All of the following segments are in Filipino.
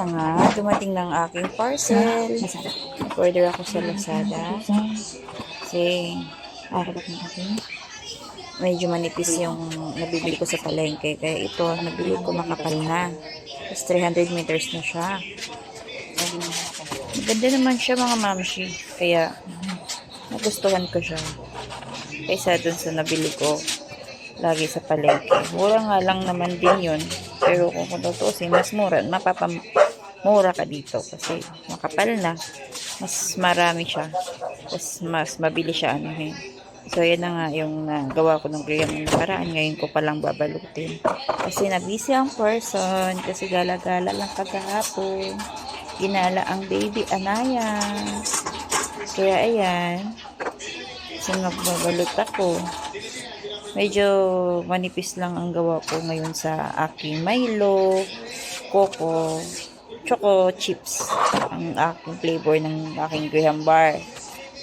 na nga, dumating ng aking parcel. Order ako sa Lazada. Kasi, medyo manipis yung nabibili ko sa palengke. Kaya ito, nabili ko makapal na. Tapos 300 meters na siya. Maganda naman siya mga mamshi. Kaya, nagustuhan ko siya. Kaysa dun sa nabili ko lagi sa palengke. Mura nga lang naman din yun. Pero kung tutusin, mas mura. Mura ka dito. Kasi makapal na. Mas marami siya. Tapos mas mabili siya anuhin. So, yan na nga yung gawa ko ng graham ng nakaraan. Ngayon ko palang babalutin. Kasi nabisi ang person. Kasi gala-gala lang kagahapon. Ginala ang baby Anaya. Kaya ayan. So, nagbabalot ako. Medyo manipis lang ang gawa ko ngayon sa aking Milo, Coco, Choco Chips. Ang aking flavor ng aking graham bar.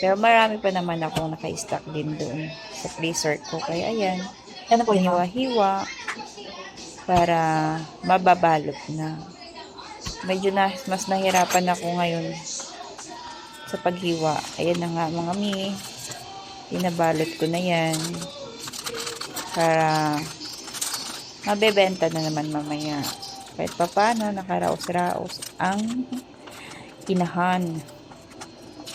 Pero marami pa naman akong naka-stock din doon sa freezer ko. Kaya ayan, hiniwa-hiwa para mababalot na. Medyo mas nahirapan ako ngayon sa paghiwa. Ayan na nga mga mi. Pinabalot ko na yan para mabebenta na naman mamaya. Kahit pa paano, nakaraos-raos ang inahan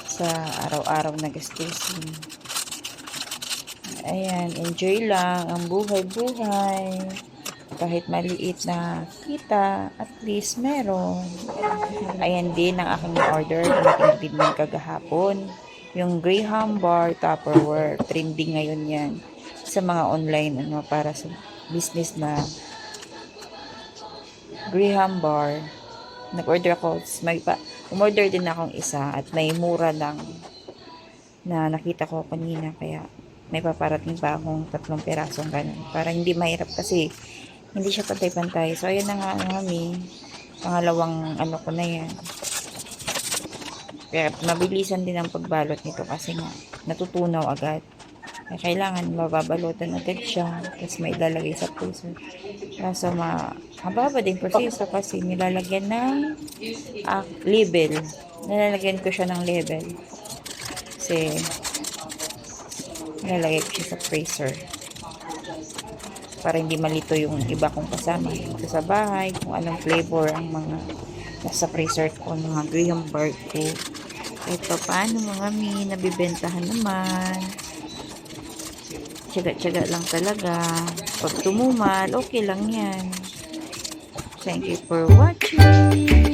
sa araw-araw na gastusin. Ayan, enjoy lang ang buhay-buhay. Kahit maliit na kita, at least meron. Ayan din ang aking order. Dumating din ng kagahapon. Yung graham bar Tupperware. Trending ngayon yan sa mga online para sa business na graham bar. Nag-order ako. Umorder din akong isa at may mura lang na nakita ko kanina, kaya may paparating pa akong 3 pirasong ganun para hindi mahirap kasi hindi siya pantay-pantay. So ayan na nga mami, pangalawang ko na yan. Kaya mabilisan din ang pagbalot nito kasi nga natutunaw agad. Kaya kailangan mababalutan agad siya, tapos may ilalagay sa freezer. Kaso mababa din proseso kasi nilalagyan ng label. Nilalagyan ko siya ng label. Kasi nilalagay ko siya sa freezer para hindi malito yung iba kong kasama dito sa bahay, kung anong flavor ang mga nasa freezer ko, mga graham bar ko. Ito paano mga mi, nabibentahan naman. Tiyaga-tiyaga lang talaga. Pag tumumal, okay lang yan. Thank you for watching.